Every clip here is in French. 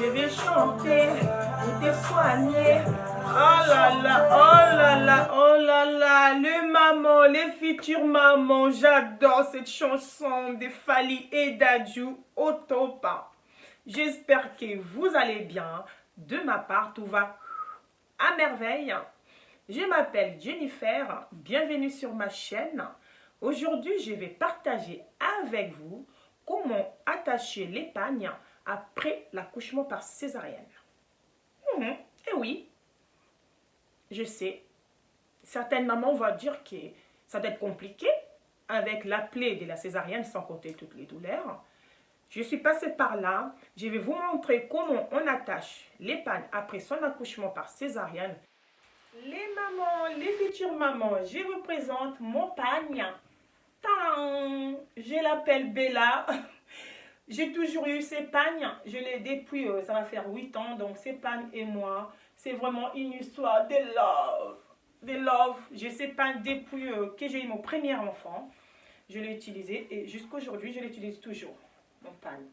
je vais chanter pour te soigner. Oh là là, oh là là, oh là là, les mamans, les futures mamans, j'adore cette chanson de Fally et Dadju au top. J'espère que vous allez bien. De ma part, tout va à merveille. Je m'appelle Jennifer, bienvenue sur ma chaîne. Aujourd'hui, je vais partager avec vous comment attacher l'épagne après l'accouchement par césarienne. Et oui, je sais, certaines mamans vont dire que ça doit être compliqué avec la plaie de la césarienne sans compter toutes les douleurs. Je suis passée par là, je vais vous montrer comment on attache l'épagne après son accouchement par césarienne. Les mamans, les futures mamans, je vous présente mon pagne. Je l'appelle Bella. J'ai toujours eu ces pagnes. Je l'ai depuis, ça va faire 8 ans. Donc ces pagnes et moi, c'est vraiment une histoire de love. De love. J'ai ces pagnes depuis que j'ai eu mon premier enfant. Je l'ai utilisé et jusqu'à aujourd'hui, je l'utilise toujours. Mon pagne.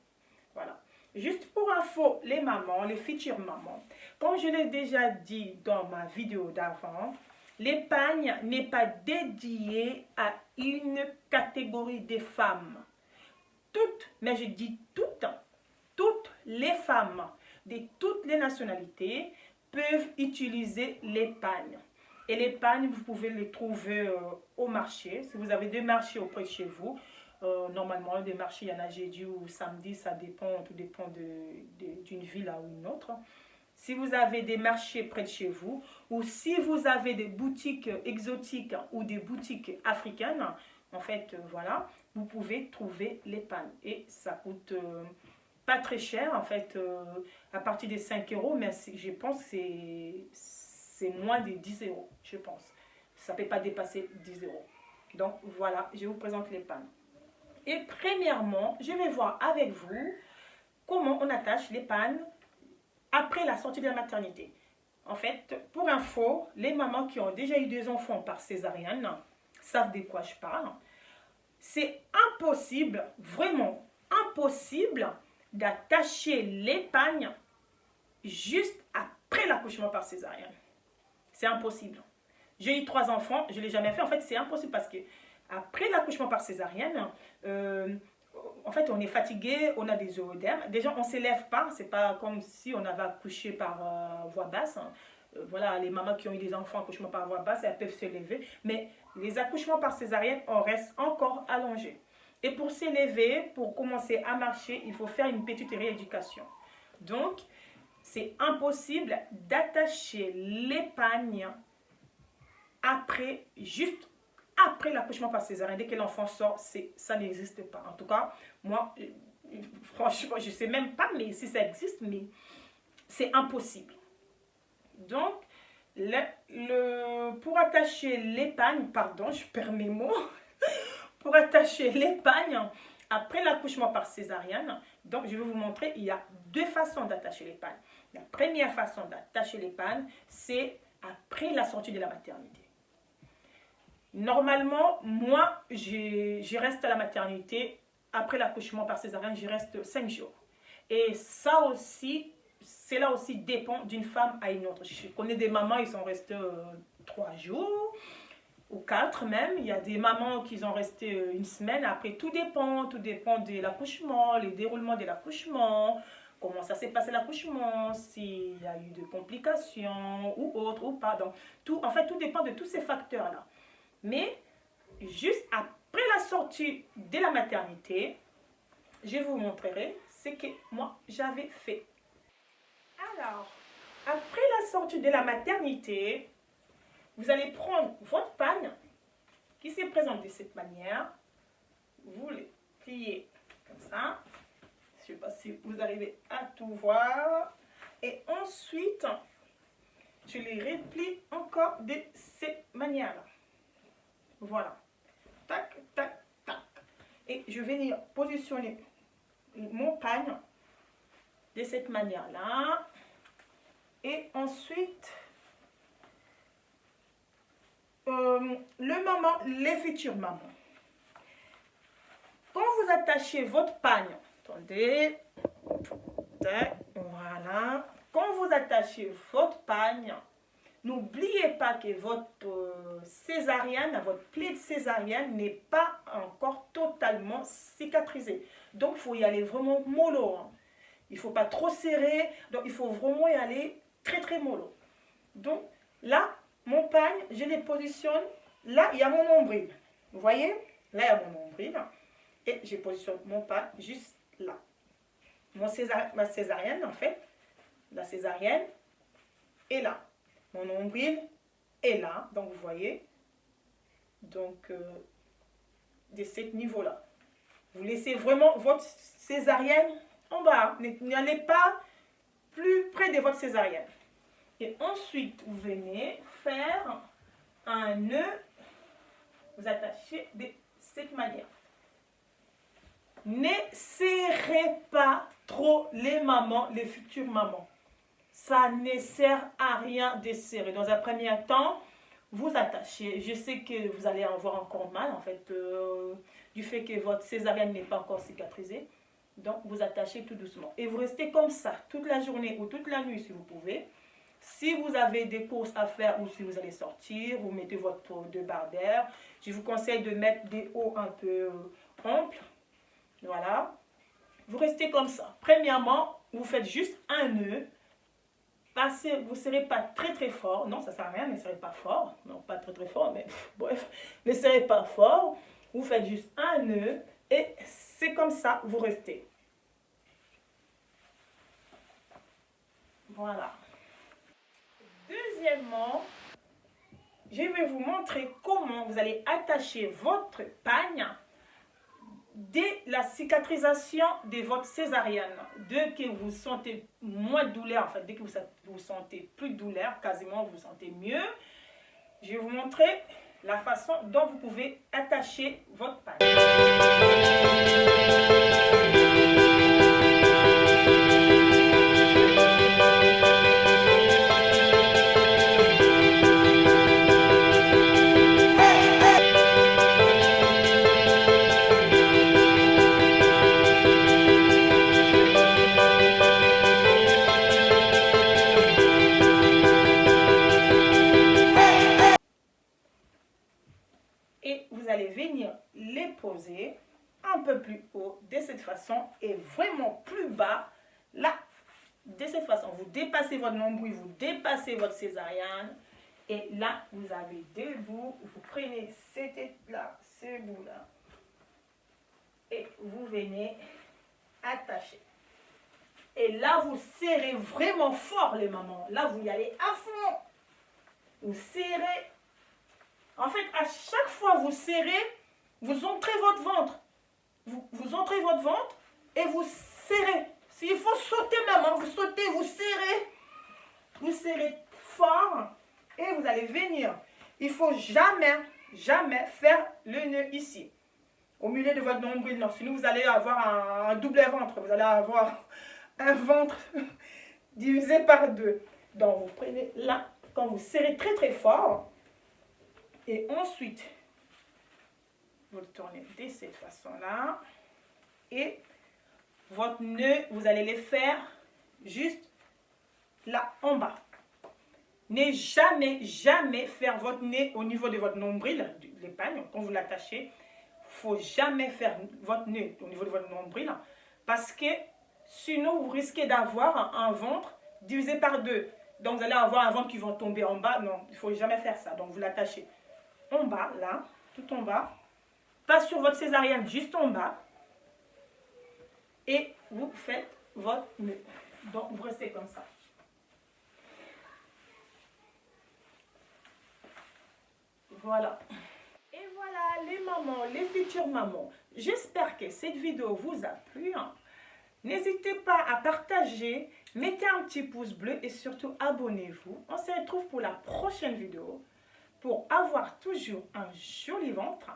Voilà. Juste pour info, les mamans, les futures mamans, comme je l'ai déjà dit dans ma vidéo d'avant, l'épagne n'est pas dédiée à une catégorie de femmes. Toutes, mais je dis toutes les femmes de toutes les nationalités peuvent utiliser l'épagne. Et l'épagne, vous pouvez les trouver au marché. Si vous avez des marchés auprès de chez vous, normalement, des marchés, il y en a jeudi ou samedi, ça dépend, tout dépend d'une ville à une autre. Si vous avez des marchés près de chez vous, ou si vous avez des boutiques exotiques ou des boutiques africaines, en fait, voilà, vous pouvez trouver l'épagne. Et ça coûte pas très cher, en fait, à partir de 5 euros, mais je pense que c'est moins de 10 euros, je pense. Ça ne peut pas dépasser 10 euros. Donc, voilà, je vous présente l'épagne. Et premièrement, je vais voir avec vous comment on attache l'épagne après la sortie de la maternité. En fait, pour info, les mamans qui ont déjà eu des enfants par césarienne savent de quoi je parle. C'est impossible, vraiment impossible, d'attacher l'épagne juste après l'accouchement par césarienne. C'est impossible. J'ai eu 3 enfants, je ne l'ai jamais fait. En fait, c'est impossible parce que après l'accouchement par césarienne, en fait, on est fatigué, on a des œdèmes. Déjà, on ne s'élève pas. Ce n'est pas comme si on avait accouché par voie basse. Voilà, les mamans qui ont eu des enfants accouchement par voie basse, elles peuvent se lever. Mais les accouchements par césarienne, on reste encore allongé. Et pour s'élever, pour commencer à marcher, il faut faire une petite rééducation. Donc, c'est impossible d'attacher l'épagne juste après l'accouchement par césarienne. Dès que l'enfant sort, ça n'existe pas. En tout cas, moi, franchement, je ne sais même pas mais si ça existe, mais c'est impossible. Donc, pour attacher l'épagne, pardon, je perds mes mots, pour attacher l'épagne après l'accouchement par césarienne, donc je vais vous montrer, il y a 2 façons d'attacher l'épagne. La première façon d'attacher l'épagne, c'est après la sortie de la maternité. Normalement, moi, je reste à la maternité, après l'accouchement par césarienne, je reste 5 jours. Et ça aussi, cela aussi dépend d'une femme à une autre. Je connais des mamans, ils sont restés 3 jours ou 4 même. Il y a des mamans qui ont resté 1 semaine. Après, tout dépend de l'accouchement, les déroulements de l'accouchement, comment ça s'est passé l'accouchement, s'il y a eu des complications ou autre ou pas. Donc, en fait, tout dépend de tous ces facteurs-là. Mais juste après la sortie de la maternité, je vous montrerai ce que moi j'avais fait. Alors, après la sortie de la maternité, vous allez prendre votre pagne qui se présente de cette manière. Vous les pliez comme ça. Je ne sais pas si vous arrivez à tout voir. Et ensuite, je les replie encore de cette manière-là. Voilà. Tac, tac, tac. Et je vais venir positionner mon pagne de cette manière-là. Et ensuite, les futures mamans. Quand vous attachez votre pagne, attendez, tac, voilà. Voilà. Quand vous attachez votre pagne, n'oubliez pas que votre césarienne, votre plaie de césarienne n'est pas encore totalement cicatrisée. Donc, il faut y aller vraiment mollo. Hein. Il ne faut pas trop serrer. Donc, il faut vraiment y aller très, très mollo. Donc, là, mon pagne, je les positionne. Là, il y a mon nombril. Vous voyez? Là, il y a mon nombril. Et je positionne mon pagne juste là. Ma césarienne, en fait. La césarienne est là. Mon nombril est là. Donc, vous voyez. Donc, de ce niveau-là. Vous laissez vraiment votre césarienne en bas. N'allez pas plus près de votre césarienne. Et ensuite, vous venez faire un nœud. Vous attachez de cette manière. Ne serrez pas trop les mamans, les futures mamans. Ça ne sert à rien de serrer. Dans un premier temps, vous attachez. Je sais que vous allez avoir encore mal, en fait, du fait que votre césarienne n'est pas encore cicatrisée. Donc, vous attachez tout doucement. Et vous restez comme ça toute la journée ou toute la nuit si vous pouvez. Si vous avez des courses à faire ou si vous allez sortir, vous mettez votre débardeur. Je vous conseille de mettre des hauts un peu amples. Voilà. Vous restez comme ça. Premièrement, vous faites juste un nœud. Vous ne serrez pas très très fort. Non, ça ne sert à rien, ne serrez pas fort. Non, pas très très fort, mais bref. Ne serrez pas fort. Vous faites juste un nœud et c'est comme ça, vous restez. Voilà. Deuxièmement, je vais vous montrer comment vous allez attacher votre pagne dès la cicatrisation de votre césarienne. Dès que vous sentez moins de douleur, en fait, dès que vous sentez plus de douleur, quasiment vous sentez mieux, je vais vous montrer la façon dont vous pouvez attacher votre pagne. Et vous allez venir les poser un peu plus haut de cette façon et vraiment plus bas là de cette façon. Vous dépassez votre nombril, vous dépassez votre césarienne et là vous avez deux bouts. Vous prenez cette tête-là, ce bout-là et vous venez attacher. Et là vous serrez vraiment fort les mamans. Là vous y allez à fond. Vous serrez. En fait, à chaque fois vous serrez, vous entrez votre ventre. Vous entrez votre ventre et vous serrez. S'il faut sauter maman, vous sautez, vous serrez. Vous serrez fort et vous allez venir. Il ne faut jamais faire le nœud ici. Au milieu de votre nombril, non. Sinon, vous allez avoir un double ventre. Vous allez avoir un ventre divisé par deux. Donc, vous prenez là, quand vous serrez très très fort. Et ensuite, vous le tournez de cette façon-là. Et votre nœud, vous allez les faire juste là en bas. Ne jamais faire votre nez au niveau de votre nombril, l'épagne, quand vous l'attachez. Il ne faut jamais faire votre nœud au niveau de votre nombril. Parce que sinon, vous risquez d'avoir un ventre divisé par deux. Donc, vous allez avoir un ventre qui va tomber en bas. Non, il ne faut jamais faire ça. Donc, vous l'attachez en bas, là, tout en bas. Pas sur votre césarienne, juste en bas. Et vous faites votre nœud. Donc, vous restez comme ça. Voilà. Et voilà les mamans, les futures mamans. J'espère que cette vidéo vous a plu. N'hésitez pas à partager, mettez un petit pouce bleu et surtout abonnez-vous. On se retrouve pour la prochaine vidéo pour avoir toujours un joli ventre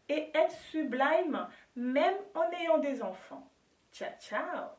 et être sublime même en ayant des enfants. Ciao, ciao!